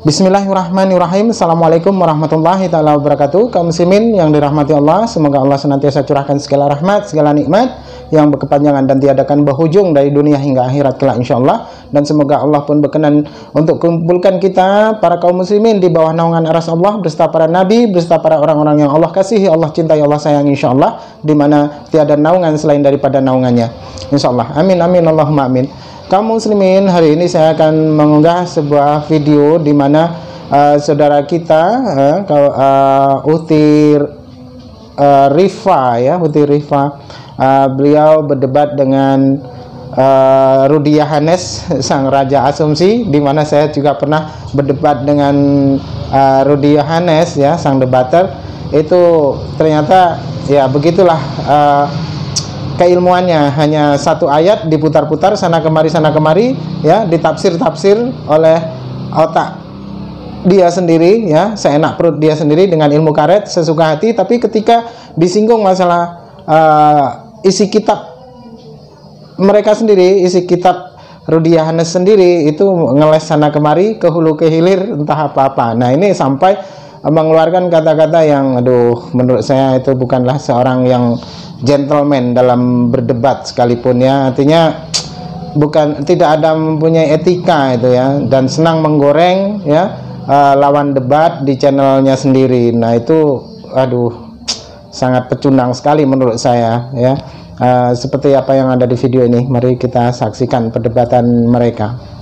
Bismillahirrahmanirrahim. Assalamualaikum warahmatullahi ta'ala wabarakatuh. Kaum muslimin yang dirahmati Allah, semoga Allah senantiasa curahkan segala rahmat, segala nikmat yang berkepanjangan dan tiadakan berhujung dari dunia hingga akhirat kelak insyaallah. Dan semoga Allah pun berkenan untuk kumpulkan kita para kaum muslimin di bawah naungan aras Allah beserta para nabi, beserta para orang-orang yang Allah kasihi, Allah cintai, Allah sayangi insyaallah, di mana tiada naungan selain daripada naungannya insyaallah. Amin amin Allahumma amin. Kaum muslimin, hari ini saya akan mengunggah sebuah video di mana saudara kita Uti Rifa ya, Uti Rifa, beliau berdebat dengan Rudy Yohanes, sang raja asumsi, di mana saya juga pernah berdebat dengan Rudy Yohanes ya, sang debater. Itu ternyata ya begitulah keilmuannya, hanya satu ayat diputar-putar sana kemari ya, ditafsir-tafsir oleh otak dia sendiri ya, seenak perut dia sendiri dengan ilmu karet sesuka hati. Tapi ketika disinggung masalah isi kitab mereka sendiri, isi kitab Rudy Yohanes sendiri, itu ngeles sana kemari, ke hulu ke hilir, entah apa-apa. Nah ini sampai mengeluarkan kata-kata yang aduh, menurut saya itu bukanlah seorang yang gentleman dalam berdebat sekalipun ya, artinya tidak ada mempunyai etika itu ya, dan senang menggoreng ya lawan debat di channelnya sendiri. Nah itu aduh, sangat pecundang sekali menurut saya ya. Seperti apa yang ada di video ini, mari kita saksikan perdebatan mereka.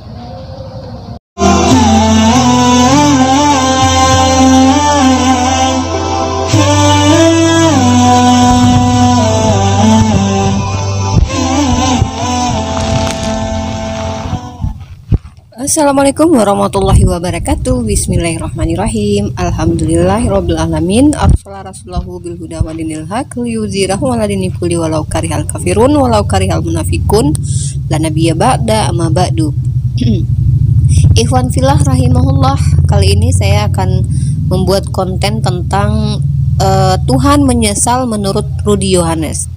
Assalamualaikum warahmatullahi wabarakatuh. Bismillahirrahmanirrahim. Alhamdulillahirabbil alamin. Arsala rasulahu bil huda wa dinil haq liyuzhirahu 'ala dini kulli walau karihal kafirun walau karihal munafiqun. La nabiyya ba'da amma ba'du. Ikhwan fillah rahimahullah, kali ini saya akan membuat konten tentang Tuhan menyesal menurut Rudy Yohanes.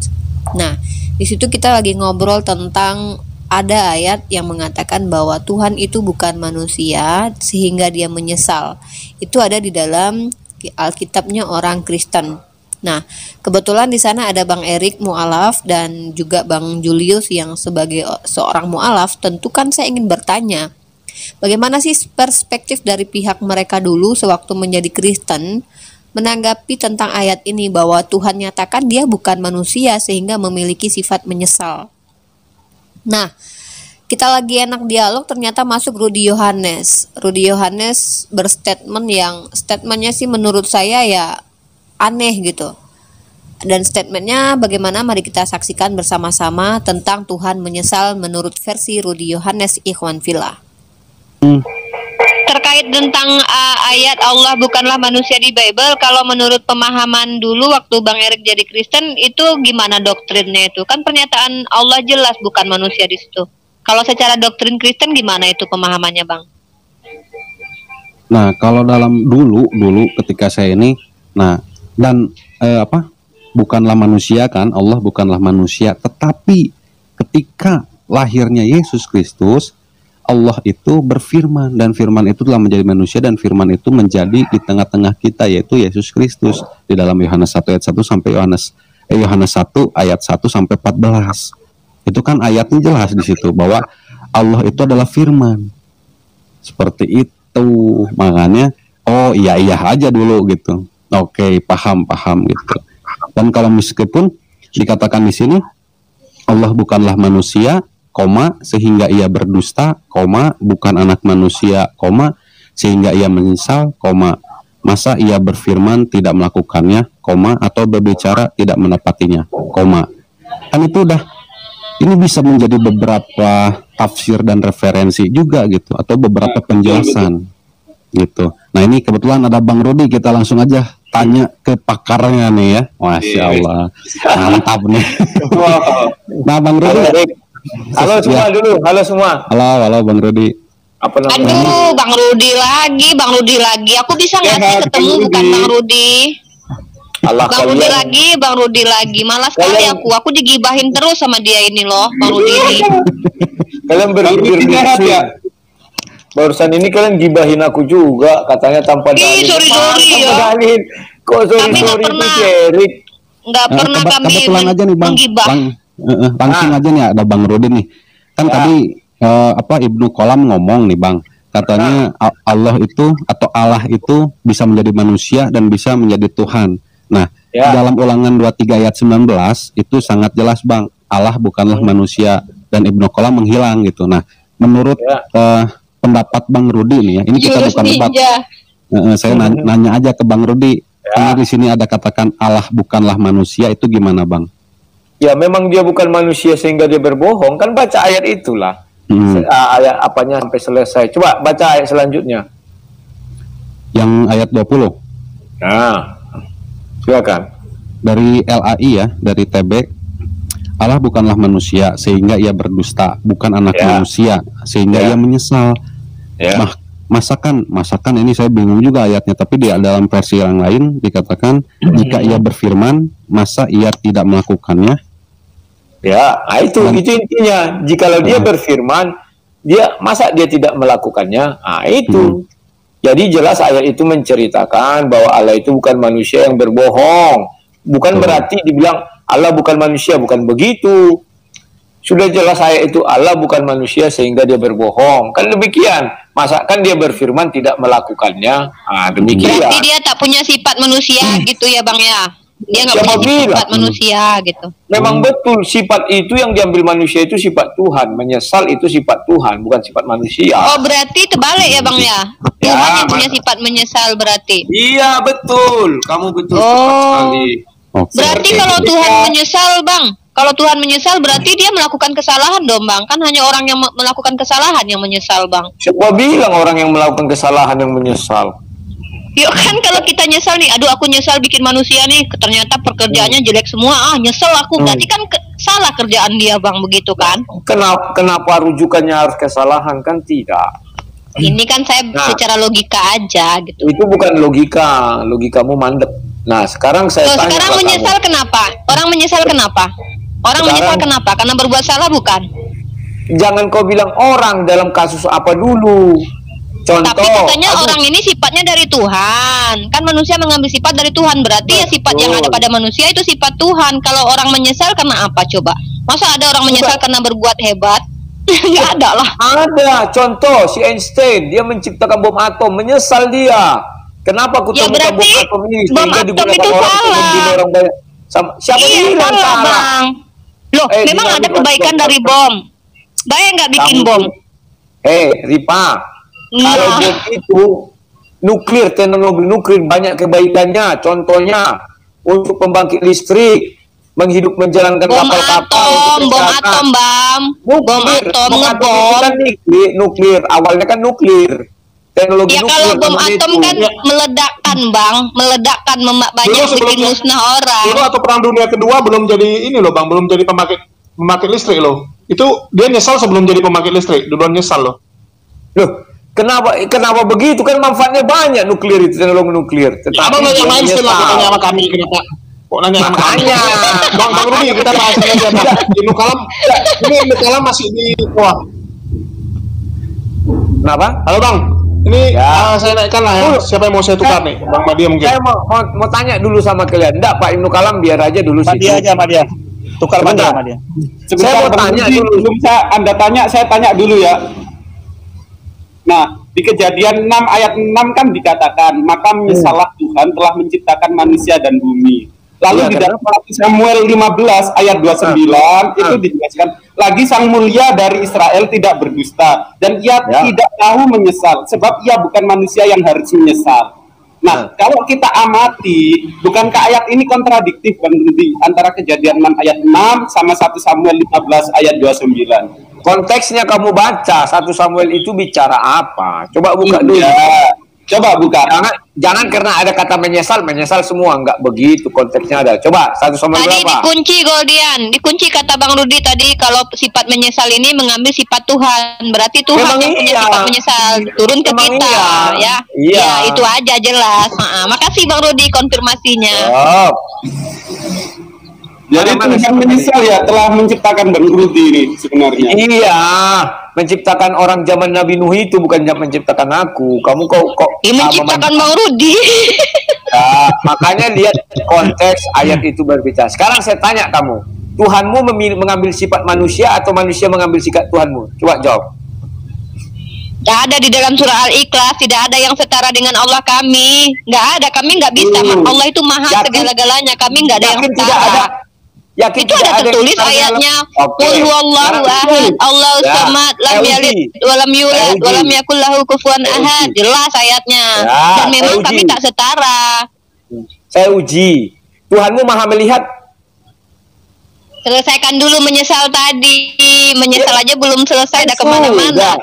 Nah, di situ kita lagi ngobrol tentang ada ayat yang mengatakan bahwa Tuhan itu bukan manusia sehingga dia menyesal. Itu ada di dalam Alkitabnya orang Kristen. Nah, kebetulan di sana ada Bang Erik mu'alaf dan juga Bang Julius yang sebagai seorang mu'alaf. Tentu kan saya ingin bertanya, bagaimana sih perspektif dari pihak mereka dulu sewaktu menjadi Kristen menanggapi tentang ayat ini bahwa Tuhan nyatakan dia bukan manusia sehingga memiliki sifat menyesal. Nah, kita lagi enak dialog, ternyata masuk Rudy Yohanes. Rudy Yohanes berstatement yang statementnya sih menurut saya ya aneh gitu. Dan statementnya bagaimana, mari kita saksikan bersama-sama tentang Tuhan menyesal menurut versi Rudy Yohanes, ikhwan fillah. Terkait tentang ayat Allah bukanlah manusia di Bible, kalau menurut pemahaman dulu waktu Bang Erik jadi Kristen, itu gimana doktrinnya itu? Kan pernyataan Allah jelas bukan manusia di situ. Kalau secara doktrin Kristen gimana itu pemahamannya, Bang? Nah, kalau dalam dulu ketika saya ini, nah dan bukanlah manusia kan, Allah bukanlah manusia, tetapi ketika lahirnya Yesus Kristus, Allah itu berfirman, dan firman itu telah menjadi manusia, dan firman itu menjadi di tengah-tengah kita, yaitu Yesus Kristus. Di dalam Yohanes 1 ayat 1 sampai Yohanes 1 ayat 1 sampai 14. Itu kan ayatnya jelas di situ bahwa Allah itu adalah firman. Seperti itu. Makanya oh iya aja dulu gitu. Oke, paham gitu. Dan kalau meskipun dikatakan di sini Allah bukanlah manusia, sehingga ia berdusta, bukan anak manusia, sehingga ia menyesal, masa ia berfirman tidak melakukannya, atau berbicara tidak menepatinya, kan itu ini bisa menjadi beberapa tafsir dan referensi juga gitu, atau beberapa penjelasan gitu. Nah ini kebetulan ada Bang Rudy, kita langsung aja tanya ke pakarnya nih ya. Masya Allah, mantap nih. Nah Bang Rudy, halo semua dulu, halo semua. Halo Bang Rudy. Apa namanya? Aduh, Bang Rudy lagi. Aku bisa nggak sih ketemu bukan Bang Rudy? Bang Rudy lagi. Malas sekali aku digibahin terus sama dia ini loh, Bang Rudy ini. Kalian bertiga ya? Barusan ini kalian gibahin aku juga, katanya tanpa dalil. sorry Tanpa ya. dalil. Kok Kami nggak sorry pernah. itu Erik? Nggak pernah kami Kebetulan aja nih Bang. menggibah. Langsung aja nih ada Bang Rudi nih. Kan tadi Ibnu Qalam ngomong nih Bang. Katanya Allah itu bisa menjadi manusia dan bisa menjadi Tuhan. Nah, dalam Ulangan 23 ayat 19 itu sangat jelas Bang, Allah bukanlah manusia dan Ibnu Qalam menghilang gitu. Nah, menurut pendapat Bang Rudi nih ya, ini kita bukan debat. Saya nanya aja ke Bang Rudi. Karena di sini ada katakan Allah bukanlah manusia, itu gimana Bang? Ya memang dia bukan manusia sehingga dia berbohong. Kan baca ayat itulah. Ayat apanya sampai selesai. Coba baca ayat selanjutnya. Yang ayat 20. Nah, silakan. Dari LAI ya, dari TB. Allah bukanlah manusia sehingga ia berdusta, bukan anak manusia sehingga ia menyesal. Masakan ini saya bingung juga ayatnya, tapi di dalam versi yang lain dikatakan jika ia berfirman, masa ia tidak melakukannya? Ya, itu intinya. Jikalau dia berfirman, masa dia tidak melakukannya? Itu. Jadi jelas ayat itu menceritakan bahwa Allah itu bukan manusia yang berbohong. Bukan berarti dibilang Allah bukan manusia, bukan begitu. Sudah jelas ayat itu Allah bukan manusia sehingga dia berbohong. Kan demikian. Masa kan dia berfirman tidak melakukannya. Demikian. Berarti dia tak punya sifat manusia gitu ya Bang ya. Dia nggak punya sifat manusia gitu. Memang betul sifat itu yang diambil manusia itu sifat Tuhan. Menyesal itu sifat Tuhan, bukan sifat manusia. Oh berarti terbalik ya Bang ya. Tuhan yang punya sifat menyesal berarti. Iya betul. Kamu betul sekali. Berarti kalau Tuhan menyesal Bang, kalau Tuhan menyesal berarti dia melakukan kesalahan dong Bang. Kan hanya orang yang melakukan kesalahan yang menyesal Bang. Siapa bilang orang yang melakukan kesalahan yang menyesal? Yuk kan kalau kita nyesal nih, aduh aku nyesal bikin manusia nih, ternyata pekerjaannya jelek semua, nyesel aku. Berarti kan salah kerjaan dia Bang, begitu kan? Kenapa rujukannya harus kesalahan? Kan tidak. Ini kan saya secara logika aja gitu. Itu bukan logika, logikamu mandek. Nah sekarang saya tanya sekarang menyesal kamu. Kenapa? Orang menyesal kenapa? Orang menyesal kenapa? Karena berbuat salah bukan? Jangan kau bilang orang dalam kasus apa dulu. Contoh. Tapi katanya orang ini sifatnya dari Tuhan. Kan manusia mengambil sifat dari Tuhan. Berarti ya sifat yang ada pada manusia itu sifat Tuhan. Kalau orang menyesal karena apa coba? Masa ada orang menyesal karena berbuat hebat? Nggak ada lah. Ada. Contoh si Einstein, dia menciptakan bom atom, menyesal dia. Kenapa aku temukan bom atom ini sehingga digunakan orang untuk membunuh orang banyak? Siapa bilang salah? Bang. Loh, memang ada kebaikan dari bom. Bayang nggak bikin bom? Ripa, kalau bom itu nuklir, teknologi nuklir banyak kebaikannya. Contohnya untuk pembangkit listrik, menjalankan kapal-kapal. Bom atom, Bang. Bom atom ngebom. Kan nuklir, awalnya kan nuklir. Teknologi nuklir. Kalau bom atom kan meledakkan, Bang, meledakkan banyak bikin musnah orang. Dulu atau perang dunia kedua belum jadi ini loh, Bang, belum jadi pembangkit listrik loh. Itu dia nyesal sebelum jadi pembangkit listrik, duluan nyesal loh. Loh, kenapa begitu? Kan manfaatnya banyak nuklir itu, teknologi nuklir. Abang nanya main sih lah katanya sama kami, kenapa? Kok nanya sama kami? Bang Rudi, kita bahas aja, Bang. Ibnu Qalam masih di bawah. Kenapa? Halo Bang, ini saya naikkan lah ya. Siapa yang mau saya tukar nih? Bang Madia mungkin. Saya mau tanya dulu sama kalian. Enggak, Pak Ibnu Qalam biar aja dulu sih. Madia. Tukar Madia. Saya mau tanya dulu. Sebelum Anda tanya, saya tanya dulu ya. Nah, di Kejadian 6 ayat 6 kan dikatakan, maka menyesallah Tuhan telah menciptakan manusia dan bumi. Lalu di dalam Samuel 15 ayat 29 itu dijelaskan lagi sang mulia dari Israel tidak berdusta dan ia tidak tahu menyesal sebab ia bukan manusia yang harus menyesal. Nah, kalau kita amati, bukankah ayat ini kontradiktif Bang Rudi antara Kejadian 6 ayat 6 sama 1 Samuel 15 ayat 29? Konteksnya kamu baca 1 Samuel itu bicara apa? Coba buka dulu. Coba buka. Jangan karena ada kata menyesal semua, enggak begitu konteksnya ada. Coba 1 Samuel tadi berapa? Dikunci kata Bang Rudi tadi kalau sifat menyesal ini mengambil sifat Tuhan. Berarti Tuhan yang punya sifat menyesal turun ke kita, ya. Ya, itu aja jelas. Makasih Bang Rudi konfirmasinya. Jadi Tuhan menyesal ya telah menciptakan Bang Rudi ini sebenarnya. Iya, menciptakan orang zaman Nabi Nuh itu bukan menciptakan aku. Kamu kok menciptakan Bang Rudi. Ya, makanya lihat konteks ayat itu berbicara. Sekarang saya tanya kamu, Tuhanmu mengambil sifat manusia atau manusia mengambil sifat Tuhanmu? Coba jawab. Tidak ada di dalam surah Al-Ikhlas, tidak ada yang setara dengan Allah kami. Nggak ada, kami nggak bisa. Allah itu maha segala-galanya, kami nggak ada yang setara. Itu ada tertulis ayatnya. Qul huwallahu ahad, Allahu samad, lam yalid wa lam yulad wa lam yakul lahu kufuwan ahad. Jelas ayatnya. Dan memang kami tak setara. Saya uji. Tuhanmu maha melihat. Selesaikan dulu menyesal tadi. Menyesal aja belum selesai, dah kemana-mana.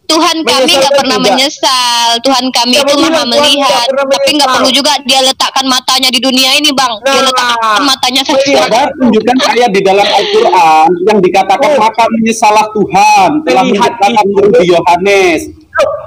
Tuhan kami nggak pernah menyesal. Tuhan kami itu maha melihat. Tapi nggak perlu juga dia letakkan matanya di dunia ini, Bang. Dia letakkan matanya Coba tunjukkan ayat di dalam Al-Quran yang dikatakan maka menyesalah Tuhan telah menciptakan Nabi Yohanes.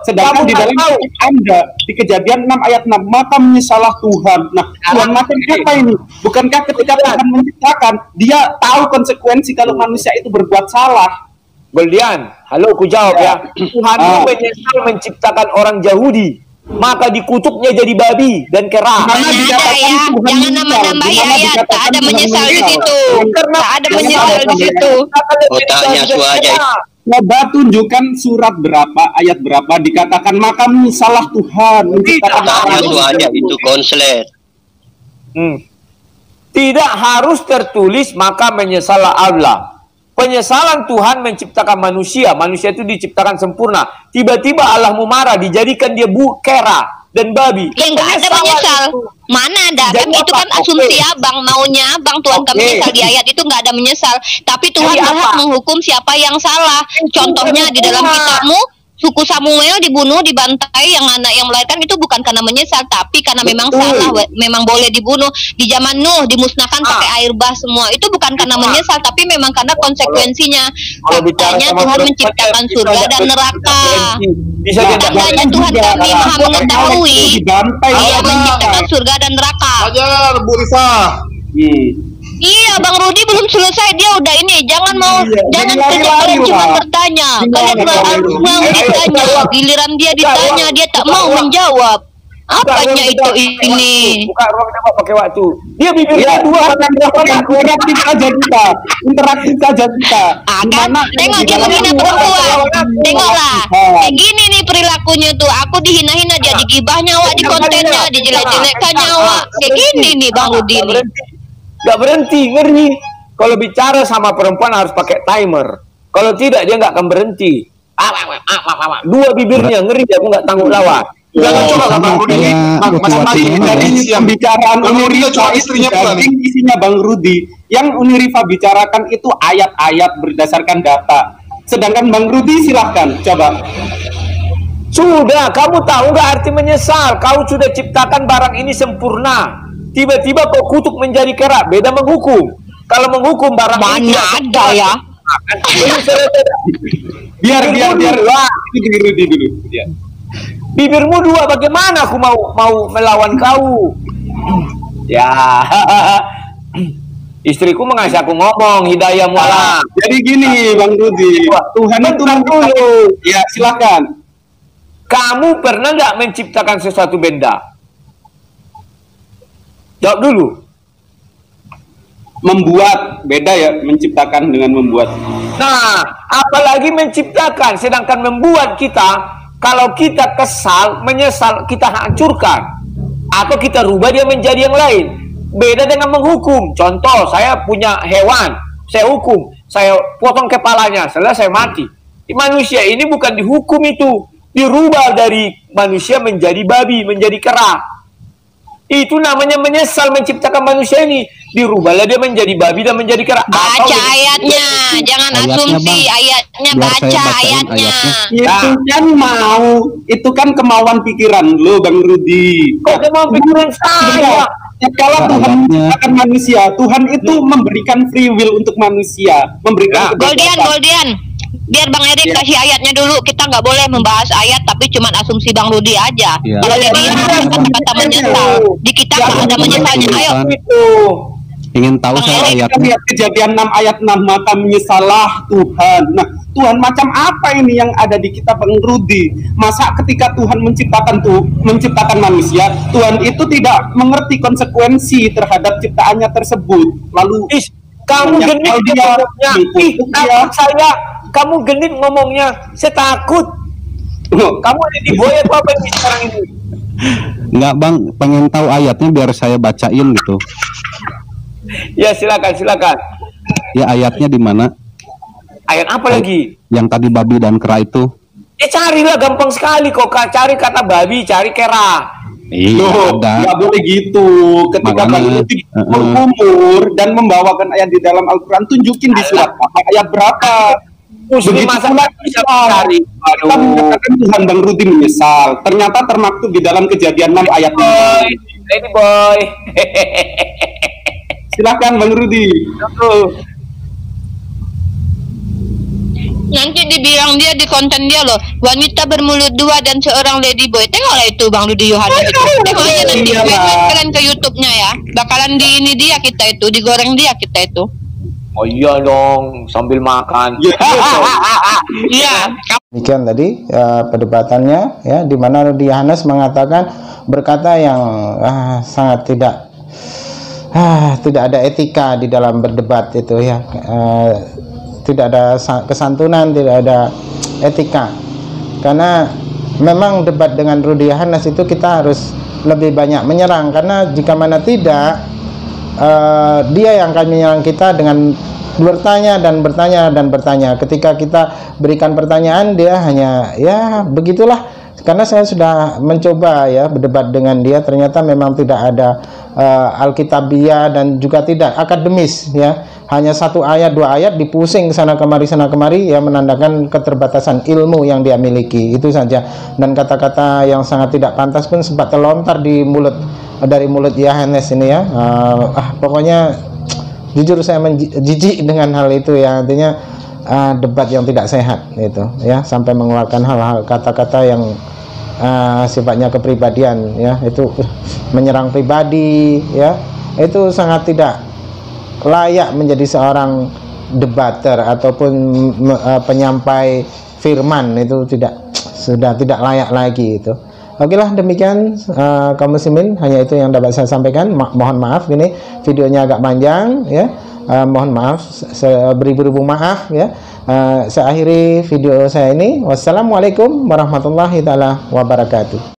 Sedangkan di dalam Anda di Kejadian 6 ayat 6 maka menyesalah Tuhan. Nah, Tuhan makan apa ini? Bukankah ketika Tuhan menciptakan, dia tahu konsekuensi kalau manusia itu berbuat salah? Goldian, halo, ku jawab ya. Tuhanmu menyesal menciptakan orang Yahudi, maka dikutuknya jadi babi dan kera. Mana ada ya? Jangan nambah-nambahi ayat. Tak ada menyesal di situ. Tak ada menyesal di situ. Otaknya su aja. Coba tunjukkan surat berapa, ayat berapa dikatakan maka menyesalah Tuhan menciptakan Otaknya su aja itu konselor. Tidak harus tertulis maka menyesalah Allah. Penyesalan Tuhan menciptakan manusia. Manusia itu diciptakan sempurna. Tiba-tiba Allah marah, dijadikan dia kera dan babi. Ya nggak ada menyesal. Mana ada? Kan itu kan asumsi abang, maunya abang. Tuhan kami menyesal di ayat itu nggak ada menyesal. Tapi Tuhan berhak menghukum siapa yang salah. Contohnya di dalam kitabmu, suku Samuel dibunuh, dibantai, yang anak yang melahirkan itu bukan karena menyesal, tapi karena memang salah, memang boleh dibunuh. Di zaman Nuh dimusnahkan pakai air bah semua, itu bukan karena menyesal, tapi memang karena konsekuensinya. Faktanya Tuhan menciptakan surga dan neraka. Tandanya Tuhan kami maha mengetahui. Dia menciptakan surga dan neraka. Ajar Bu Risa. Iya, Bang Rudi belum selesai, dia udah ini. Jangan kalian cuma bertanya. Kalian mau ditanya, giliran dia ditanya, dia tak mau menjawab. Apanya itu ini? Buka ruang debat pakai waktu. Dia bibirnya dua, interaktif aja kita. Interaktif aja kita. Tengok dia menghina perempuan. Tengoklah. Kayak gini nih perilakunya tuh. Aku dihina-hina, dia digibahnya awak di kontennya, dijelek-jelekkan awak. Kayak gini nih Bang Rudi nih. Gak berhenti, ngeri. Kalau bicara sama perempuan harus pakai timer. Kalau tidak dia nggak akan berhenti. Dua bibirnya ngeri, aku nggak tanggung lawan. Jangan coba Bang Rudi ini masing-masing dari pembicaraan Unirifa istrinya isinya Bang Rudi. Yang Unirifa bicarakan itu ayat-ayat berdasarkan data. Sedangkan Bang Rudi silahkan coba. Sudah, kamu tahu nggak arti menyesal? Kau sudah ciptakan barang ini sempurna. Tiba-tiba kau kutuk menjadi kera, beda menghukum. Kalau menghukum barang ini ada ya. Biar itu Rudi dulu. Biar. Bibirmu dua, bagaimana aku mau melawan kau? Ya, istriku mengasih aku ngomong, hidayah mualah. Jadi gini, Bang Rudi, Tuhan itu dulu. Ya, silakan. Kamu pernah nggak menciptakan sesuatu benda? Jawab dulu. Membuat, beda ya, menciptakan dengan membuat. Nah, apalagi menciptakan, sedangkan membuat kita, kalau kita kesal, menyesal, kita hancurkan. Atau kita rubah dia menjadi yang lain. Beda dengan menghukum. Contoh, saya punya hewan, saya hukum, saya potong kepalanya, selesai mati. Manusia ini bukan dihukum itu, dirubah dari manusia menjadi babi, menjadi kera. Itu namanya menyesal menciptakan manusia ini. Dirubahlah dia menjadi babi dan menjadi kera. Baca ayatnya, jangan asumsi ayatnya, baca ayatnya. Itu kan itu kan kemauan pikiran lo, Bang Rudi. Kok kemauan pikiran saya? Kalau Tuhan menciptakan manusia, Tuhan itu memberikan free will untuk manusia, memberikan Goldian. Biar Bang Erik kasih ayatnya dulu. Kita nggak boleh membahas ayat, tapi cuma asumsi Bang Rudi aja. Kalau dia kata-kata menyesal, di kita nggak ada menyesalnya. Ayo. Ingin tahu saya Kita ayatnya. lihat kejadian 6 ayat 6, maka menyesalah Tuhan. Nah, Tuhan macam apa ini yang ada di kitab Bang Rudi? Masa ketika Tuhan menciptakan manusia, Tuhan itu tidak mengerti konsekuensi terhadap ciptaannya tersebut. Lalu Kamu genit dia ngomongnya. Kamu genit ngomongnya. Saya takut. Kamu ada di boy atau apa ini sekarang ini? Enggak Bang, pengen tahu ayatnya biar saya bacain gitu. Ya silakan. Ya ayatnya di mana? Ayat apa lagi? Yang tadi babi dan kera itu. Carilah, gampang sekali kok. Cari kata babi, cari kera. Iya, ada. nggak boleh gitu. Ketika Makanya, Bang Rudi berumur dan membawakan ayat di dalam Al-Quran, tunjukin di surat apa, ayat berapa. Muslim Begitu masa pula bisa kita mencari. kita menyatakan Tuhan Bang Rudi menyesal. Ternyata termaktub di dalam Kejadian 6 ayat 6. Lady boy. Silahkan Bang Rudi. Nanti dibilang dia di konten dia loh, wanita bermulut dua dan seorang ladyboy. Tengoklah itu Bang Rudi Yohanes itu. Tengok aja nanti kalian ke YouTube-nya ya. Bakalan di ini dia kita itu, digoreng dia kita itu. Oh iya dong, sambil makan. Iya. Demikian tadi perdebatannya, ya, di mana Rudi Yohanes mengatakan berkata yang sangat tidak ada etika di dalam berdebat itu, ya. Tidak ada kesantunan, tidak ada etika. Karena memang debat dengan Rudi Yohanes itu kita harus lebih banyak menyerang, karena jika mana tidak, dia yang akan menyerang kita dengan bertanya dan bertanya dan bertanya. Ketika kita berikan pertanyaan, dia hanya ya begitulah. Karena saya sudah mencoba ya berdebat dengan dia, ternyata memang tidak ada alkitabiah dan juga tidak akademis, ya. Hanya satu ayat, dua ayat dipusing sana kemari ya, menandakan keterbatasan ilmu yang dia miliki, itu saja. Dan kata-kata yang sangat tidak pantas pun sempat terlontar dari mulut Yohanes ini, ya. Pokoknya jujur saya jijik dengan hal itu, ya. Artinya debat yang tidak sehat itu, ya, sampai mengeluarkan hal-hal kata-kata yang sifatnya kepribadian, ya, itu menyerang pribadi, ya, itu sangat tidak layak menjadi seorang debater ataupun penyampai firman, itu sudah tidak layak lagi itu. Oke lah, demikian kaum muslimin, hanya itu yang dapat saya sampaikan. Mohon maaf ini videonya agak panjang, ya. Mohon maaf, beribu-ribu maaf, ya. Saya akhiri video saya ini. Wassalamualaikum warahmatullahi taala wabarakatuh.